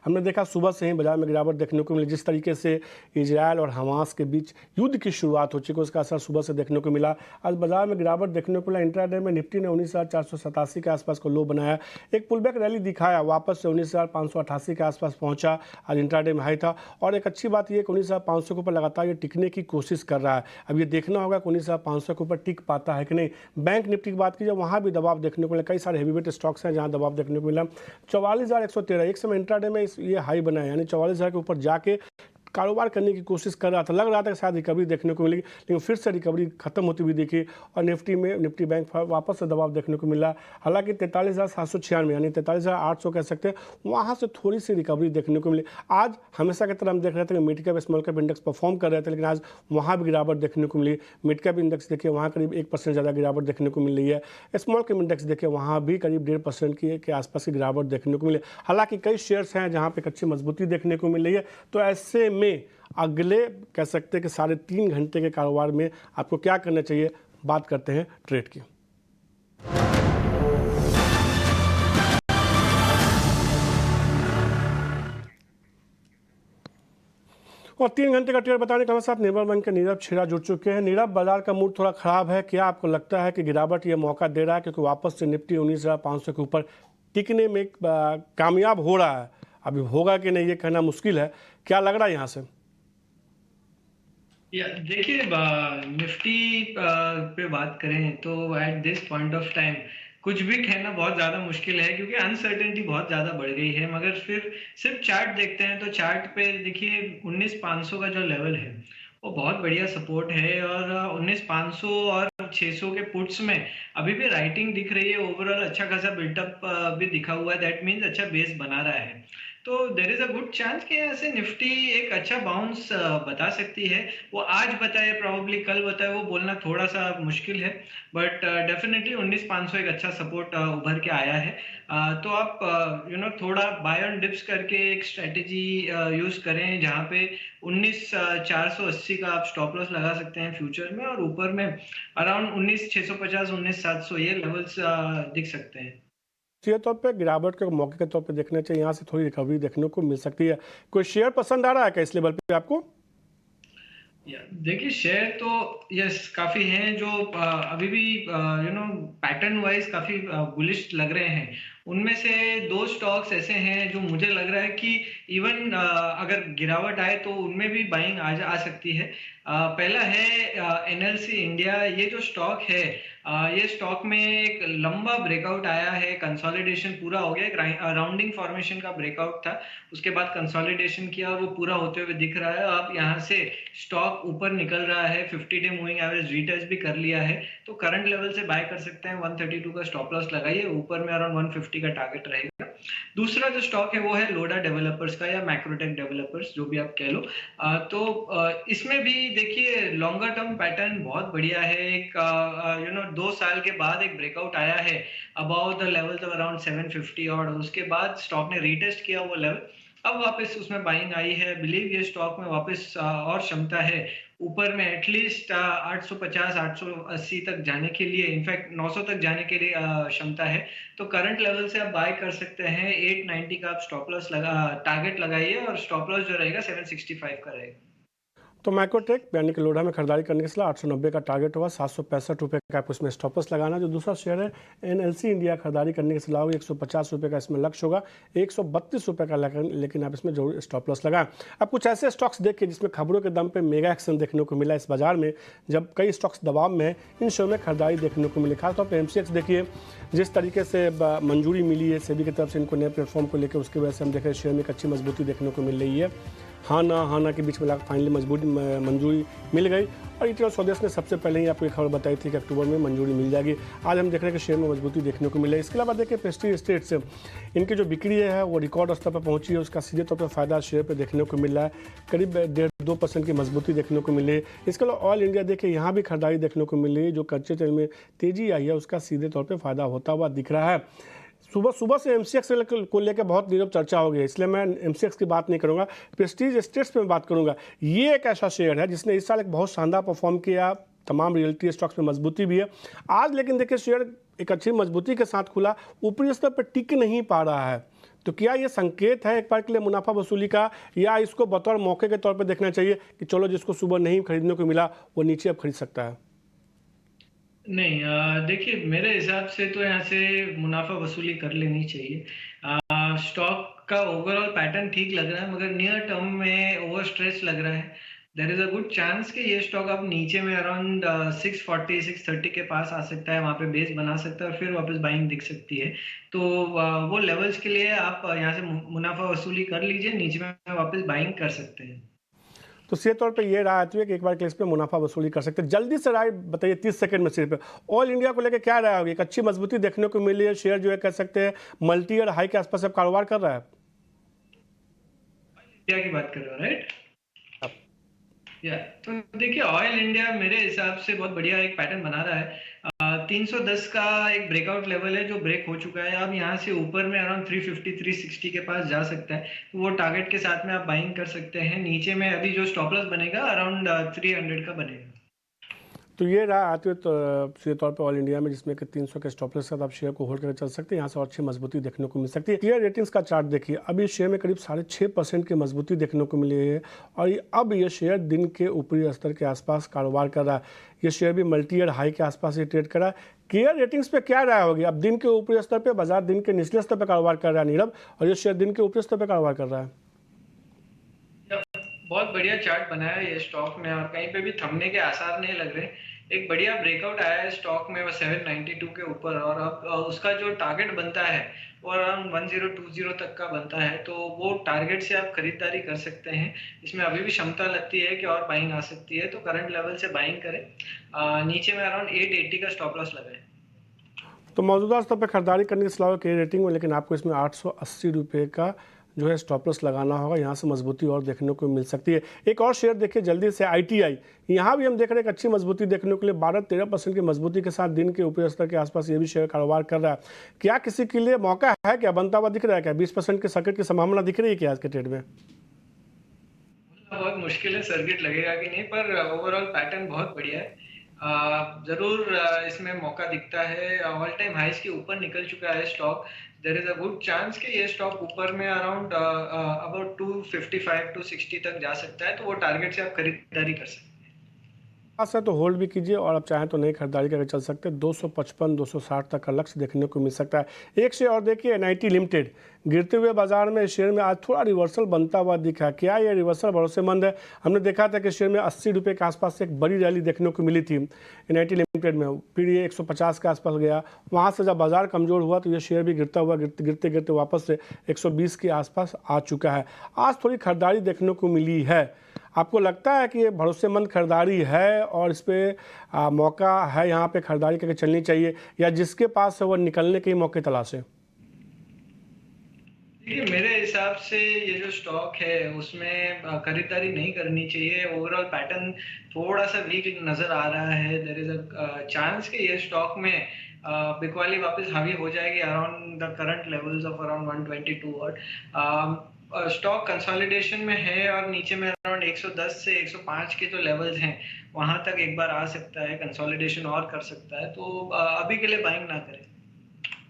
हमने देखा सुबह से ही बाजार में गिरावट देखने को मिली। जिस तरीके से इजराइल और हमास के बीच युद्ध की शुरुआत हो चुकी है, उसका असर सुबह से देखने को मिला। आज बाजार में गिरावट देखने को मिला। इंट्राडे में निफ्टी ने 19,487 के आसपास को लो बनाया, एक पुलबैक रैली दिखाया, वापस से 19,588 के आसपास पहुंचा। आज इंट्राडे में हाई था और एक अच्छी बात यह कि 19,500 के ऊपर लगातार ये टिकने की कोशिश कर रहा है। अब ये देखना होगा कि 19,500 के ऊपर टिक पाता है कि नहीं। बैंक निफ्टी की बात कीजिए, वहाँ भी दबाव देखने को मिला। कई सारे हेवीवेट स्टॉक्स हैं जहाँ दबाव देखने को मिला। 44,113 एक समय इंट्राडे में ये हाई बना है, यानी 44,000 के ऊपर जाके कारोबार करने की कोशिश कर रहा था। लग रहा था कि शायद रिकवरी देखने को मिलेगी, लेकिन फिर से रिकवरी खत्म होती हुई देखी और निफ्टी बैंक वापस से दबाव देखने को मिला। हालांकि 43,796 यानी 43,800 कह सकते हैं, वहाँ से थोड़ी सी रिकवरी देखने को मिली। आज हमेशा की तरह हम देख रहे थे कि mid cap small cap index perform कर रहे थे, लेकिन आज वहाँ भी गिरावट देखने को मिली। मिड कैप इंडेक्स देखिए वहाँ करीब 1% ज़्यादा गिरावट देखने को मिल रही है। स्मॉल कैप इंडेक्स देखिए वहाँ भी करीब 1.5% के आसपास की गिरावट देखने को मिली। हालांकि कई शेयर्स हैं जहाँ पे अच्छी मजबूती देखने को मिल रही है। तो ऐसे में अगले कह सकते हैं कि 3.5 घंटे के कारोबार में आपको क्या करना चाहिए, बात करते हैं ट्रेड की। और 3 घंटे का ट्रेड बताने के हमारे साथ निर्मल बैंक के नीरव छेड़ा जुड़ चुके हैं। नीरव, बाजार का मूड थोड़ा खराब है, क्या आपको लगता है कि गिरावट ये मौका दे रहा है क्योंकि वापस से निफ्टी 19,500 के ऊपर टिकने में कामयाब हो रहा है? अभी होगा कि नहीं ये कहना मुश्किल है, क्या लग रहा है यहाँ से? देखिए, निफ्टी पे बात करें तो at this point of time कुछ भी कहना बहुत ज़्यादा मुश्किल है, क्योंकि अनसर्टेनिटी बहुत ज़्यादा बढ़ गई है। मगर फिर सिर्फ चार्ट देखते हैं तो चार्ट पे देखिए 19,500 का जो लेवल है वो बहुत बढ़िया सपोर्ट है, और 19,500 और 600 के पुट्स में अभी भी राइटिंग दिख रही है। ओवरऑल अच्छा खासा बिल्टअप भी दिखा हुआ है, दैट मीन्स अच्छा बेस बना रहा है। तो there is a good chance कि यहाँ से निफ्टी एक अच्छा बाउंस बता सकती है। वो आज बताए, प्रॉब्ली कल बताए, वो बोलना थोड़ा सा मुश्किल है। बट डेफिनेटली 19,500 एक अच्छा सपोर्ट उभर के आया है। तो आप थोड़ा बाय ऑन डिप्स करके एक स्ट्रेटेजी यूज करें, जहाँ पे 19,480 का आप स्टॉप लॉस लगा सकते हैं फ्यूचर में, और ऊपर में अराउंड 19,650 19,700 ये लेवल्स दिख सकते हैं। सीधे तौर पे गिरावट के मौके के तौर पे देखने चाहिए, यहाँ से थोड़ी रिकवरी देखने को मिल सकती है। कोई शेयर पसंद आ रहा है क्या इस लेवल पे आपको? देखिए, शेयर तो यस काफी हैं जो अभी भी पैटर्न वाइज काफी बुलिश लग रहे हैं। उनमें से 2 स्टॉक्स ऐसे हैं जो मुझे लग रहा है कि इवन अगर गिरावट आए तो उनमें भी बाइंग आ सकती है। पहला है एनएलसी इंडिया। ये जो स्टॉक है, ये स्टॉक में एक लंबा ब्रेकआउट आया है, कंसोलिडेशन पूरा हो गया, एक राउंडिंग फॉर्मेशन का ब्रेकआउट था, उसके बाद कंसोलिडेशन किया और वो पूरा होते हुए दिख रहा है। अब यहाँ से स्टॉक ऊपर निकल रहा है, 50 डे मूविंग एवरेज रीटेस्ट भी कर लिया है, तो करंट लेवल से बाय कर सकते हैं। 132 का स्टॉप लॉस लगाइए, ऊपर में अराउंड 150 का टारगेट रहेगा। दूसरा जो स्टॉक है वो है लोडा डेवलपर्स का, या मैक्रोटेक डेवलपर्स, जो भी आप कह लो। इसमें भी देखिए लॉन्गर टर्म पैटर्न बहुत बढ़िया है। एक 2 साल के बाद एक ब्रेकआउट आया है about the levels of around 750, और उसके बाद स्टॉक ने रीटेस्ट किया वो लेवल, अब वापस उसमें बाइंग आई है। बिलीव ये स्टॉक में वापस और क्षमता है ऊपर में, एटलीस्ट 850 880 तक जाने के लिए, इनफैक्ट 900 तक जाने के लिए क्षमता है। तो करंट लेवल से आप बाय कर सकते हैं। 890 का आप स्टॉप लॉस टारगेट लगाइए, और स्टॉप लॉस जो रहेगा 765 का रहेगा। तो मैक्रोटेक यानी कि लोढ़ा में खरीदारी करने के सलाह 890 का टारगेट होगा, 765 रुपये का आपको इसमें स्टॉप लॉस लगाना। जो दूसरा शेयर है एनएलसी इंडिया, खरीदारी करने की सलाह होगी, 150 रुपये का इसमें लक्ष्य होगा, 132 रुपये का लेकिन आप इसमें जरूर स्टॉप लॉस लगाएं। अब कुछ ऐसे स्टॉक्स देखिए जिसमें खबरों के दम पे मेगा एक्शन देखने को मिला इस बाजार में, जब कई स्टॉक्स दबाव में है, इन शेयर में खरीदारी देखने को मिली। खासतौर पर एमसीएक्स देखिए जिस तरीके से मंजूरी मिली है सेबी की तरफ से इनको नए प्लेटफॉर्म को लेकर, उसकी वजह से हम देख रहे हैं शेयर में एक अच्छी मजबूती देखने को मिल रही है। हाँ ना के बीच में फाइनली मंजूरी मिल गई, और ईटीएल स्वदेश ने सबसे पहले ही आपको एक खबर बताई थी कि अक्टूबर में मंजूरी मिल जाएगी। आज हम देख रहे हैं कि शेयर में मजबूती देखने को मिल रही है। इसके अलावा देखिए प्रेस्टीज एस्टेट्स, इनकी जो बिक्री है वो रिकॉर्ड स्तर पर पहुंची है, उसका सीधे तौर पर फायदा शेयर पर देखने को मिल रहा है, करीब 1.5-2% की मजबूती देखने को मिल रही है। इसके अलावा ऑयल इंडिया देखिए यहाँ भी खरीदारी देखने को मिल रही है, जो कच्चे तेल में तेजी आई है उसका सीधे तौर पर फायदा होता हुआ दिख रहा है। सुबह से एमसीएक्स को लेकर बहुत नीरव चर्चा हो गई, इसलिए मैं एमसीएक्स की बात नहीं करूंगा, प्रेस्टीज एस्टेट्स पे बात करूंगा। ये एक ऐसा शेयर है जिसने इस साल एक बहुत शानदार परफॉर्म किया, तमाम रियल्टी स्टॉक्स में मजबूती भी है आज, लेकिन देखिए शेयर एक अच्छी मजबूती के साथ खुला, ऊपरी स्तर पर टिक नहीं पा रहा है। तो क्या ये संकेत है एक बार के लिए मुनाफा वसूली का, या इसको बतौर मौके के तौर पर देखना चाहिए कि चलो जिसको सुबह नहीं खरीदने को मिला वो नीचे अब खरीद सकता है? नहीं, देखिए मेरे हिसाब से तो यहाँ से मुनाफा वसूली कर लेनी चाहिए। स्टॉक का ओवरऑल पैटर्न ठीक लग रहा है, मगर नियर टर्म में ओवर स्ट्रेच लग रहा है। There is a good chance कि ये स्टॉक अब नीचे में अराउंड 640 630 के पास आ सकता है, वहां पे बेस बना सकता है और फिर वापस बाइंग दिख सकती है। तो वो लेवल्स के लिए आप यहाँ से मुनाफा वसूली कर लीजिए, नीचे में वापस बाइंग कर सकते हैं। तो सीधे तौर पे ये राय आती है कि एक बार के इस पे मुनाफा वसूली कर सकते हैं। जल्दी से राय बताइए 30 सेकंड में सिर्फ, ऑयल इंडिया को लेकर क्या राय होगी? एक अच्छी मजबूती देखने को मिली है, शेयर जो है कह सकते हैं मल्टी और हाई के आसपास अब कारोबार कर रहा है। क्या की बात कर रहे हो, राइट? अब या तो देखिए, ऑयल इंडिया मेरे हिसाब से बहुत बढ़िया एक पैटर्न बना रहा है। 310 का एक ब्रेकआउट लेवल है जो ब्रेक हो चुका है। अब यहाँ से ऊपर में अराउंड 350 360 के पास जा सकता है, तो वो टारगेट के साथ में आप बाइंग कर सकते हैं। नीचे में अभी जो स्टॉप लॉस बनेगा अराउंड 300 का बनेगा। तो ये राय आती है तो सीधे तौर पे ऑल इंडिया में, जिसमें कि 300 के स्टॉप लॉस के साथ आप शेयर को होल्ड करके चल सकते हैं। यहाँ से और अच्छी मजबूती देखने को मिल सकती है। शेयर रेटिंग्स का चार्ट देखिए, अभी शेयर में करीब 6.5% की मजबूती देखने को मिली है और अब ये शेयर दिन के ऊपरी स्तर के आसपास कारोबार कर रहा है। ये शेयर भी मल्टी ईयर हाई के आसपास ही ट्रेड कर रहा है। केयर रेटिंग्स पे क्या राय होगी? अब दिन के ऊपरी स्तर पे बाजार दिन के निचले स्तर पर कारोबार कर रहा है नीरव, और ये शेयर दिन के ऊपरी स्तर पर कारोबार कर रहा है। बहुत बढ़िया चार्ट बनाया है ये स्टॉक में, और कहीं पे भी थमने के आसार नहीं लग रहे। एक बढ़िया ब्रेकआउट आया है स्टॉक में, वो 792 के ऊपर, और अब उसका जो टारगेट बनता है वो अराउंड 1020 तक का बनता है। तो वो टारगेट से आप खरीदारी कर सकते हैं। इसमें अभी भी क्षमता लगती है कि और बाइंग आ सकती है, तो करंट लेवल से बाइंग करें। नीचे में अराउंड 880 का स्टॉप लॉस लगाएं। तो मौजूदा स्तर पर खरीदारी करने की सलाह है के रेटिंग में, लेकिन आपको इसमें 880 रुपये का जो है स्टॉप लॉस लगाना होगा। यहाँ से मजबूती और देखने को मिल सकती है। एक और शेयर देखिए जल्दी से, ITI। यहाँ भी हम देख रहे हैं एक अच्छी मजबूती देखने के लिए, 12-13% की मजबूती के साथ दिन के ऊपरी स्तर के आसपास ये भी शेयर कारोबार कर रहा है। क्या किसी के लिए मौका है, क्या बनता हुआ दिख रहा है? क्या 20% के सर्किट की संभावना दिख रही है क्या आज के ट्रेड में? बहुत मुश्किल है सर्किट लगेगा कि नहीं, पर ओवरऑल पैटर्न बहुत बढ़िया है। जरूर इसमें मौका दिखता है। ऑल टाइम हाइस के ऊपर निकल चुका है stock. There is a good chance कि ये स्टॉक ऊपर में अराउंड अबाउट 255 टू 60 तक जा सकता है, तो वो टारगेट से आप खरीदारी कर सकते हैं। खास है तो होल्ड भी कीजिए, और आप चाहें तो नई खरीदारी करके चल सकते हैं। 255-260 तक का लक्ष्य देखने को मिल सकता है। एक शेयर और देखिए, NIT लिमिटेड। गिरते हुए बाजार में शेयर में आज थोड़ा रिवर्सल बनता हुआ दिखा। क्या ये रिवर्सल भरोसेमंद है? हमने देखा था कि शेयर में 80 रुपये के आसपास से एक बड़ी रैली देखने को मिली थी NIT लिमिटेड में, फिर ये 150 के आसपास गया। वहाँ से जब बाजार कमज़ोर हुआ तो ये शेयर भी गिरता हुआ गिरते गिरते वापस से 120 के आसपास आ चुका है। आज थोड़ी खरीदारी देखने को मिली है। आपको लगता है कि ये भरोसेमंद खरीदारी है और इस पर मौका है, यहाँ पे खरीदारी करके चलनी चाहिए, या जिसके पास है वो निकलने के ही मौके तलाशे? देखिए, मेरे हिसाब से ये जो स्टॉक है उसमें खरीदारी नहीं करनी चाहिए। ओवरऑल पैटर्न थोड़ा सा वीक नजर आ रहा है। देयर इज अ चांस कि ये स्टॉक में बिकवाली वापस हावी हो जाएगी around the current levels of around 122 और स्टॉक कंसोलिडेशन में है, और नीचे में अराउंड 110 से 105 के जो लेवल्स हैं वहां तक एक बार आ सकता है, कंसोलिडेशन और कर सकता है। तो अभी के लिए बाइंग ना करें।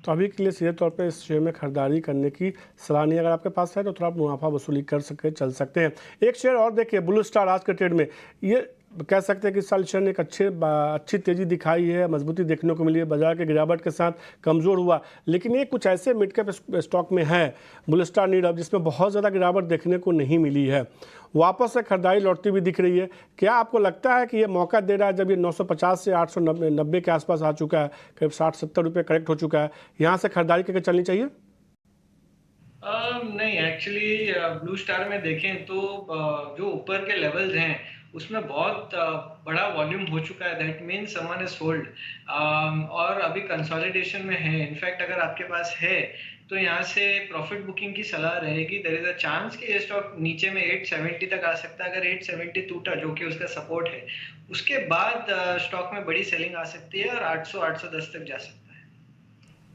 तो अभी के लिए सीधे तौर पे इस शेयर में खरीदारी करने की सलाह नहीं। अगर आपके पास है तो थोड़ा आप मुनाफा वसूली कर सके चल सकते हैं। एक शेयर और देखिए, ब्लू स्टार। आज के ट्रेड में ये कह सकते हैं कि इस साल शेयर ने एक अच्छी तेज़ी दिखाई है, मजबूती देखने को मिली है। बाजार के गिरावट के साथ कमज़ोर हुआ, लेकिन ये कुछ ऐसे मिड कैप स्टॉक में है ब्लू स्टार नीरव, जिसमें बहुत ज़्यादा गिरावट देखने को नहीं मिली है। वापस से खरीदारी लौटती भी दिख रही है। क्या आपको लगता है कि ये मौका दे रहा है, जब ये 950 से 890 के आसपास आ चुका है, करीब 60-70 रुपये करेक्ट हो चुका है, यहाँ से खरीदारी करके चलनी चाहिए? नहीं, एक्चुअली ब्लू स्टार में देखें तो जो ऊपर के लेवल्स हैं उसमें बहुत बड़ा वॉल्यूम हो चुका है। That means someone is hold, और अभी कंसोलिडेशन में है। इनफैक्ट अगर आपके पास है तो यहाँ से प्रॉफिट बुकिंग की सलाह रहेगी। देयर इज अ चांस कि ये स्टॉक नीचे में 870 तक आ सकता है। अगर 870 टूटा, जो कि उसका सपोर्ट है, उसके बाद स्टॉक में बड़ी सेलिंग आ सकती है और 800-810 तक जा सकता है।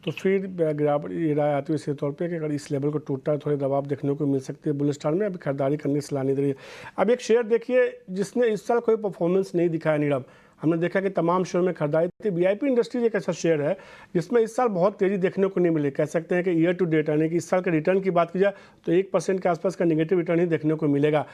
तो फिर गिरावट ये राय आती है इसी तौर पे कि अगर इस लेवल को टूटता है, थोड़ी दबाव देखने को मिल सकती है बुल स्टार में। अभी खरीदारी करने की सलाह नहीं दे रही है। अब एक शेयर देखिए जिसने इस साल कोई परफॉर्मेंस नहीं दिखाया नीरव, हमने देखा कि तमाम शेयर में खरीदारी थी। वीआईपी इंडस्ट्रीज एक ऐसा शेयर है जिसमें इस साल बहुत तेज़ी देखने को नहीं मिली। कह सकते हैं कि ईयर टू डेट यानी कि इस साल के रिटर्न की बात की जाए तो 1% के आसपास का निगेटिव रिटर्न ही देखने को मिलेगा।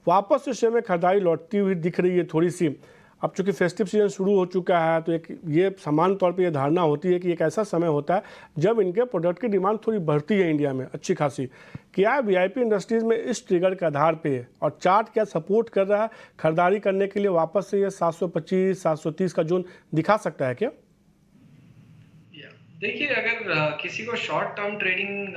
वापस से शेयर में खरीदारी लौटती हुई दिख रही है थोड़ी सी। अब चूंकि फेस्टिव सीजन शुरू हो चुका है तो एक ये सामान्य तौर पे ये धारणा होती है कि एक ऐसा समय होता है जब इनके प्रोडक्ट की डिमांड थोड़ी बढ़ती है इंडिया में अच्छी खासी। क्या वीआईपी इंडस्ट्रीज में इस ट्रिगर के आधार पे और चार्ट क्या सपोर्ट कर रहा है खरीदारी करने के लिए वापस से ये 725 730 का जोन दिखा सकता है क्या? देखिए, अगर किसी को शॉर्ट टर्म ट्रेडिंग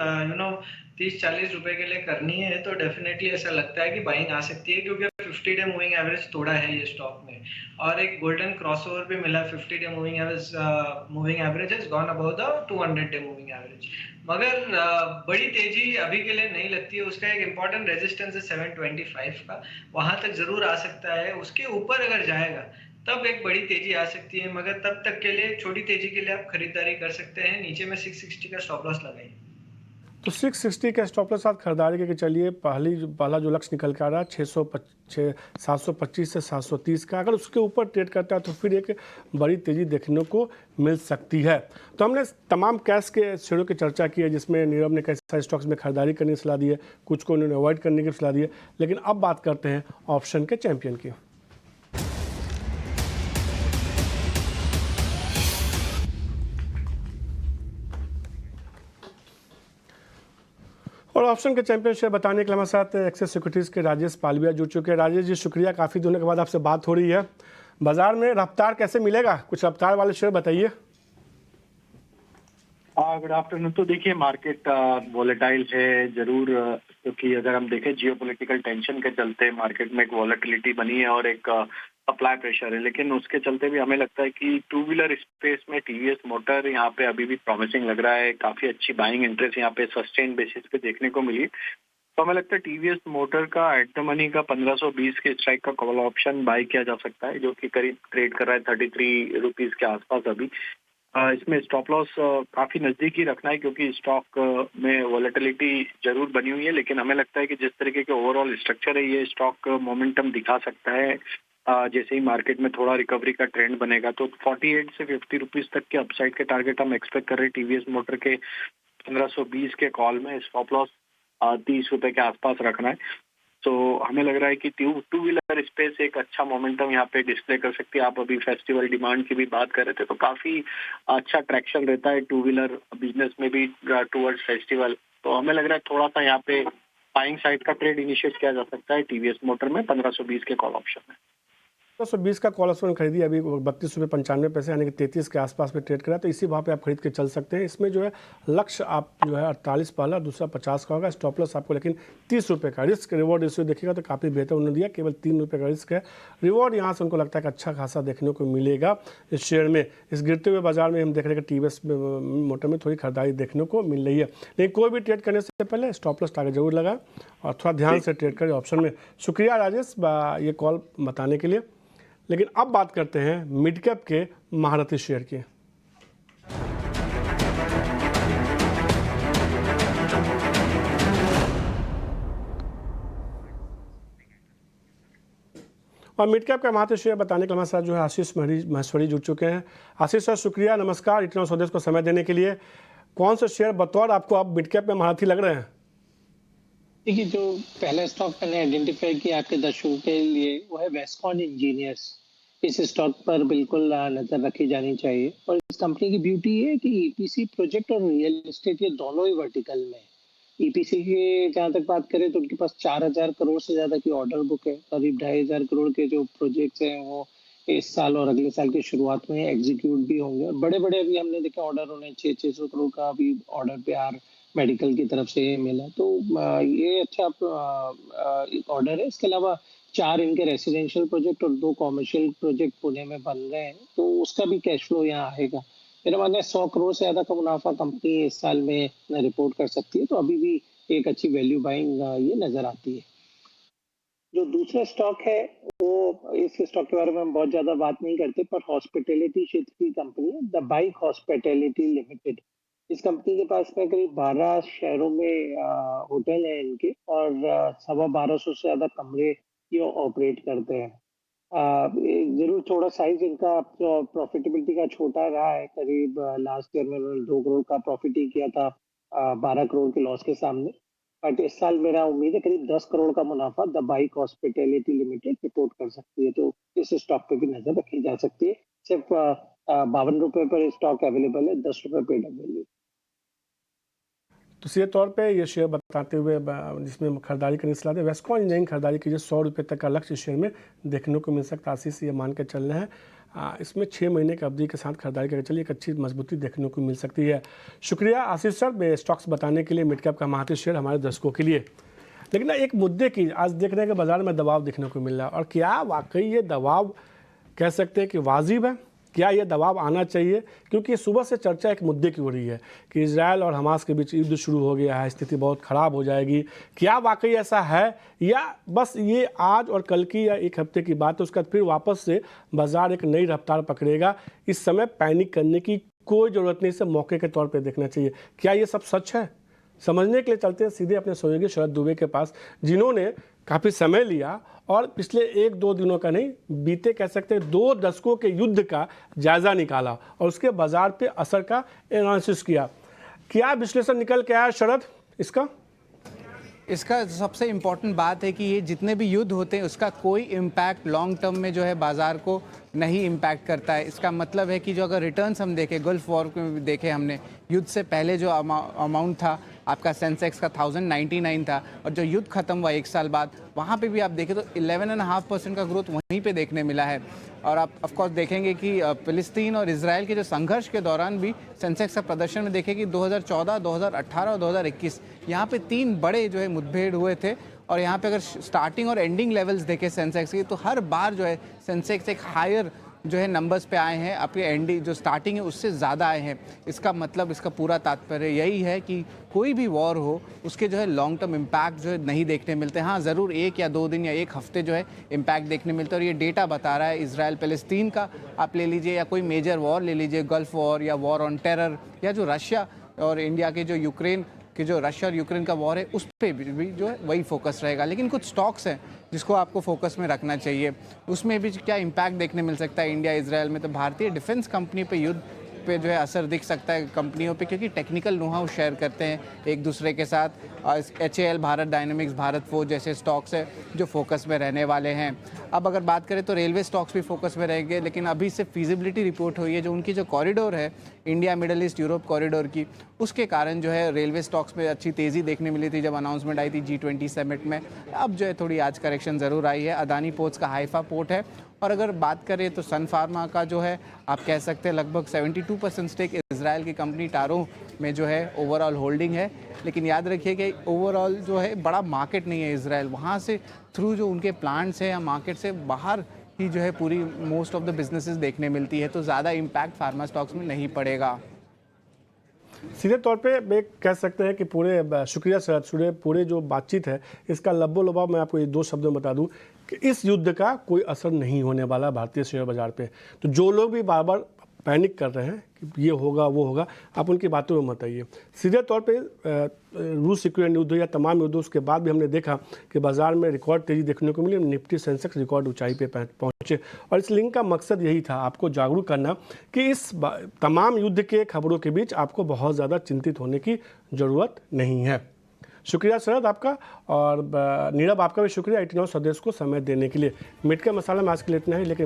30-40 रुपए के लिए करनी है तो डेफिनेटली ऐसा लगता है कि बाइंग आ सकती है, क्योंकि 50 डे मूविंग एवरेज तोड़ा है ये स्टॉक में और एक गोल्डन क्रॉसओवर भी मिला। 50 day moving average has gone above the 200 day moving average. मगर बड़ी तेजी अभी के लिए नहीं लगती है। उसका एक इंपॉर्टेंट रेजिस्टेंस है 725 का, वहां तक जरूर आ सकता है। उसके ऊपर अगर जाएगा तब एक बड़ी तेजी आ सकती है, मगर तब तक के लिए छोटी तेजी के लिए आप खरीदारी कर सकते हैं। नीचे में 660 का स्टॉप लॉस लगाइए। तो 660 के स्टॉप के साथ खरीदारी करके चलिए। पहला जो लक्ष्य निकल के आ रहा है 725 से 730 का, अगर उसके ऊपर ट्रेड करता है तो फिर एक बड़ी तेज़ी देखने को मिल सकती है। तो हमने तमाम कैश के शेयरों की चर्चा की है जिसमें नीरव ने कैसे स्टॉक्स में खरीदारी करने की सलाह दी है, कुछ को उन्होंने अवॉइड करने की सलाह दी है। लेकिन अब बात करते हैं ऑप्शन के चैंपियन की। और ऑप्शन के चैंपियनशिप बताने के लिए हमारे साथ एक्सेस सिक्योरिटीज़ के राजेश पालविया जुड़ चुके हैं। राजेश जी शुक्रिया, काफ़ी दिनों के बाद आपसे बात हो रही है। बाजार में रफ्तार कैसे मिलेगा, कुछ रफ्तार वाले शेयर बताइए। Good afternoon. तो देखिए मार्केट वॉलेटाइल है जरूर, क्योंकि अगर हम देखें जियोपॉलिटिकल टेंशन के चलते मार्केट में एक वॉलेटिलिटी बनी है और एक सप्लाई प्रेशर है, लेकिन उसके चलते भी हमें लगता है कि टू व्हीलर स्पेस में टीवीएस मोटर यहाँ पे अभी भी प्रॉमिसिंग लग रहा है। काफी अच्छी बाइंग इंटरेस्ट यहाँ पे सस्टेन बेसिस पे देखने को मिली। तो हमें लगता है टीवीएस मोटर का एट द मनी का 1520 के स्ट्राइक का कॉल ऑप्शन बाय किया जा सकता है, जो कि करीब ट्रेड कर रहा है 33 रुपीज के आसपास अभी। इसमें स्टॉप लॉस काफी नजदीक ही रखना है, क्योंकि स्टॉक में वॉलेटिलिटी जरूर बनी हुई है, लेकिन हमें लगता है कि जिस तरीके के ओवरऑल स्ट्रक्चर है ये स्टॉक मोमेंटम दिखा सकता है। जैसे ही मार्केट में थोड़ा रिकवरी का ट्रेंड बनेगा तो 48 से 50 रुपीज तक के अपसाइड के टारगेट हम एक्सपेक्ट कर रहे हैं टीवीएस मोटर के 1520 के कॉल में। स्टॉप लॉस 30 रुपए के आसपास रखना है। तो हमें लग रहा है कि टू व्हीलर स्पेस एक अच्छा मोमेंटम यहाँ पे डिस्प्ले कर सकती है। आप अभी फेस्टिवल डिमांड की भी बात कर रहे थे, तो काफी अच्छा ट्रैक्शन रहता है टू व्हीलर बिजनेस में भी टूवर्ड्स फेस्टिवल। तो हमें लग रहा है थोड़ा सा यहाँ पे बाइंग साइड का ट्रेड इनिशिएट किया जा सकता है टीवीएस मोटर में 1520 के कॉल ऑप्शन में। 1520 का कॉल ऑप्शन खरीदी अभी 32 रुपये 95 पैसे यानी कि 33 के आसपास में ट्रेड करा, तो इसी भाव पे आप खरीद के चल सकते हैं। इसमें जो है लक्ष्य आप जो है 48 पहला, दूसरा 50 का होगा। स्टॉप लॉस आपको लेकिन 30 रुपये का। रिस्क रिवॉर्ड रेशियो देखिएगा तो काफ़ी बेहतर उन्होंने दिया, केवल 3 रुपये का रिस्क है। रिवॉर्ड यहाँ से उनको लगता है कि अच्छा खासा देखने को मिलेगा इस शेयर में। इस गिरते हुए बाजार में हम देख रहे हैं कि टीवीएस मोटर में थोड़ी खरीदारी देखने को मिल रही है। लेकिन कोई भी ट्रेड करने से पहले स्टॉप लॉस टारगेट जरूर लगाएं और थोड़ा ध्यान से ट्रेड करें ऑप्शन में। शुक्रिया राजेश ये कॉल बताने के लिए। लेकिन अब बात करते हैं मिड कैप के महारथी शेयर की। और मिड कैप का महारथी शेयर बताने के लिए हमारे साथ जो है आशीष महेश्वरी जुड़ चुके हैं। आशीष सर शुक्रिया, नमस्कार इतना स्वदेश को समय देने के लिए। कौन से शेयर बतौर आपको अब मिड कैप में महारथी लग रहे हैं? देखिए, जो पहला स्टॉक मैंने आइडेंटिफाई किया आपके दर्शकों के लिए वो है वेस्कॉन इंजीनियर्स। इस स्टॉक पर बिल्कुल नजर रखी जानी चाहिए। और इस कंपनी की ब्यूटी है कि ईपीसी प्रोजेक्ट और रियल एस्टेट ये दोनों ही वर्टिकल में। ईपीसी के जहाँ तक बात करें तो उनके पास 4000 करोड़ से ज्यादा की ऑर्डर बुक है। करीब 2500 करोड़ के जो प्रोजेक्ट्स हैं वो इस साल और अगले साल की शुरुआत में एग्जीक्यूट भी होंगे। और बड़े बड़े अभी हमने देखे ऑर्डर उन्हें 600 करोड़ का अभी ऑर्डर बिहार मेडिकल की तरफ से मिला। तो ये अच्छा ऑर्डर है। इसके अलावा 4 इनके रेसिडेंशियल प्रोजेक्ट और 2 कॉमर्शियल प्रोजेक्ट पुणे में बन रहे हैं, तो उसका भी कैश फ्लो यहाँ आएगा। मेरा मानना है 100 करोड़ से ज्यादा का मुनाफा कंपनी इस साल में रिपोर्ट कर सकती है। तो अभी भी एक अच्छी वैल्यू बाइंग ये नजर आती है। जो दूसरा स्टॉक है वो, इस स्टॉक के बारे में हम बहुत ज्यादा बात नहीं करते, पर हॉस्पिटैलिटी क्षेत्र की कंपनी है द बाइक हॉस्पिटैलिटी लिमिटेड। इस कंपनी के पास में करीब 12 शहरों में होटल है इनके, और 1250 से ज्यादा कमरे ये ऑपरेट करते हैं। जरूर थोड़ा साइज इनका प्रॉफिटेबिलिटी का छोटा रहा है। करीब लास्ट ईयर में उन्होंने 2 करोड़ का प्रॉफिट ही किया था 12 करोड़ के लॉस के सामने। बट इस साल मेरा उम्मीद है करीब 10 करोड़ का मुनाफा the bike hospitality limited report कर सकती है, तो इस स्टॉक पे भी नजर रखी जा सकती है। सिर्फ 52 रुपए पर स्टॉक अवेलेबल है, 10 रुपए पेड वैल्यू। तो सीधे तौर पे ये शेयर बताते हुए जिसमें खरीदारी करने की सलाह दे, वेस्कॉन इंजीनियरिंग खरीदारी कीजिए, 100 रुपये तक का लक्ष्य शेयर में देखने को मिल सकता है। आशीष ये मान के चल रहे हैं इसमें 6 महीने की अवधि के साथ खरीदारी करके चलिए एक अच्छी मजबूती देखने को मिल सकती है। शुक्रिया आशीष सर स्टॉक्स बताने के लिए, मिड कैप का महारथी शेयर हमारे दर्शकों के लिए। लेकिन ना एक मुद्दे की आज देख रहे हैं कि बाजार में दबाव देखने को मिल रहा है, और क्या वाकई ये दबाव कह सकते हैं कि वाजिब है? क्या ये दबाव आना चाहिए? क्योंकि सुबह से चर्चा एक मुद्दे की हो रही है कि इजराइल और हमास के बीच युद्ध शुरू हो गया है, स्थिति बहुत ख़राब हो जाएगी। क्या वाकई ऐसा है, या बस ये आज और कल की या एक हफ्ते की बात है, उसके बाद फिर वापस से बाजार एक नई रफ्तार पकड़ेगा? इस समय पैनिक करने की कोई ज़रूरत नहीं, इसे मौके के तौर पर देखना चाहिए। क्या ये सब सच है? समझने के लिए चलते हैं सीधे अपने सहयोगी शरद दुबे के पास, जिन्होंने काफ़ी समय लिया और पिछले 1-2 दिनों का नहीं, बीते कह सकते हैं 2 दशकों के युद्ध का जायज़ा निकाला और उसके बाजार पे असर का एनालिसिस किया। क्या विश्लेषण निकल के आया शरद इसका? इसका सबसे इम्पॉर्टेंट बात है कि ये जितने भी युद्ध होते हैं उसका कोई इम्पैक्ट लॉन्ग टर्म में जो है बाज़ार को नहीं इम्पैक्ट करता है। इसका मतलब है कि जो अगर रिटर्न्स हम देखें, गल्फ वॉर में देखें हमने, युद्ध से पहले जो अमाउंट था आपका सेंसेक्स का 1099 था, और जो युद्ध खत्म हुआ 1 साल बाद, वहाँ पे भी आप देखें तो 11.5% का ग्रोथ वहीं पे देखने मिला है। और आप ऑफकोर्स देखेंगे कि फिलिस्तीन और इजराइल के जो संघर्ष के दौरान भी सेंसेक्स का प्रदर्शन में देखें कि 2014, 2018 और 2021 यहाँ पे 3 बड़े जो है मुठभेड़ हुए थे, और यहाँ पे अगर स्टार्टिंग और एंडिंग लेवल्स देखें सेंसेक्स की, तो हर बार जो है सेंसेक्स एक हायर जो है नंबर्स पे आए हैं, आपके एंडिंग जो स्टार्टिंग है उससे ज़्यादा आए हैं। इसका मतलब, इसका पूरा तात्पर्य यही है कि कोई भी वॉर हो उसके जो है लॉन्ग टर्म इम्पैक्ट जो है नहीं देखने मिलते। हाँ, ज़रूर 1 या 2 दिन या 1 हफ्ते जो है इम्पैक्ट देखने मिलता है, और ये डेटा बता रहा है इजराइल पैलेस्तीन का आप ले लीजिए, या कोई मेजर वॉर ले लीजिए, गल्फ वॉर या वॉर ऑन टेरर, या जो रशिया और इंडिया के जो यूक्रेन कि जो रशिया और यूक्रेन का वॉर है उस पर भी जो है वही फोकस रहेगा। लेकिन कुछ स्टॉक्स हैं जिसको आपको फोकस में रखना चाहिए, उसमें भी क्या इम्पैक्ट देखने मिल सकता है इंडिया इजराइल में। तो भारतीय डिफेंस कंपनी पे युद्ध पे जो है असर दिख सकता है कंपनियों पे, क्योंकि टेक्निकल नो हाउ शेयर करते हैं एक दूसरे के साथ। HAL, Bharat dynamics, Bharat forge जैसे स्टॉक्स है जो फोकस में रहने वाले हैं। अब अगर बात करें तो रेलवे स्टॉक्स भी फोकस में रहेंगे, लेकिन अभी से फीजिबिलिटी रिपोर्ट हुई है जो उनकी जो कॉरिडोर है India middle east Europe corridor की, उसके कारण जो है रेलवे स्टॉक्स में अच्छी तेज़ी देखने मिली थी जब अनाउंसमेंट आई थी G20 समिट में। अब जो है थोड़ी आज करेक्शन ज़रूर आई है। अदानी पोर्ट्स का हाइफा पोर्ट है, और अगर बात करें तो सन फार्मा का जो है आप कह सकते हैं लगभग 72% स्टेक इजराइल की कंपनी टारो में जो है ओवरऑल होल्डिंग है। लेकिन याद रखिए कि ओवरऑल जो है बड़ा मार्केट नहीं है इजराइल, वहाँ से थ्रू जो उनके प्लांट्स हैं या मार्केट से बाहर ही जो है पूरी मोस्ट ऑफ द बिजनेसेस देखने मिलती है, तो ज़्यादा इम्पैक्ट फार्मा स्टॉक्स में नहीं पड़ेगा। सीधे तौर पे मैं कह सकते हैं कि शुक्रिया सर, पूरे जो बातचीत है इसका लब्बो लुभाव मैं आपको ये 2 शब्दों में बता दूं कि इस युद्ध का कोई असर नहीं होने वाला भारतीय शेयर बाजार पे। तो जो लोग भी बार बार पैनिक कर रहे हैं कि ये होगा वो होगा, आप उनकी बातों में मत आइए। सीधे तौर पे रूस यूक्रेन युद्ध या तमाम युद्धों के बाद भी हमने देखा कि बाजार में रिकॉर्ड तेजी देखने को मिली, निफ्टी सेंसेक्स रिकॉर्ड ऊंचाई पे पहुंचे। और इस लिंक का मकसद यही था आपको जागरूक करना कि इस तमाम युद्ध के खबरों के बीच आपको बहुत ज़्यादा चिंतित होने की ज़रूरत नहीं है। शुक्रिया शरद आपका, और नीरव आपका भी शुक्रिया 89 सदस्य को समय देने के लिए। मिड कैप मसाला में आज के लिए इतना ही, लेकिन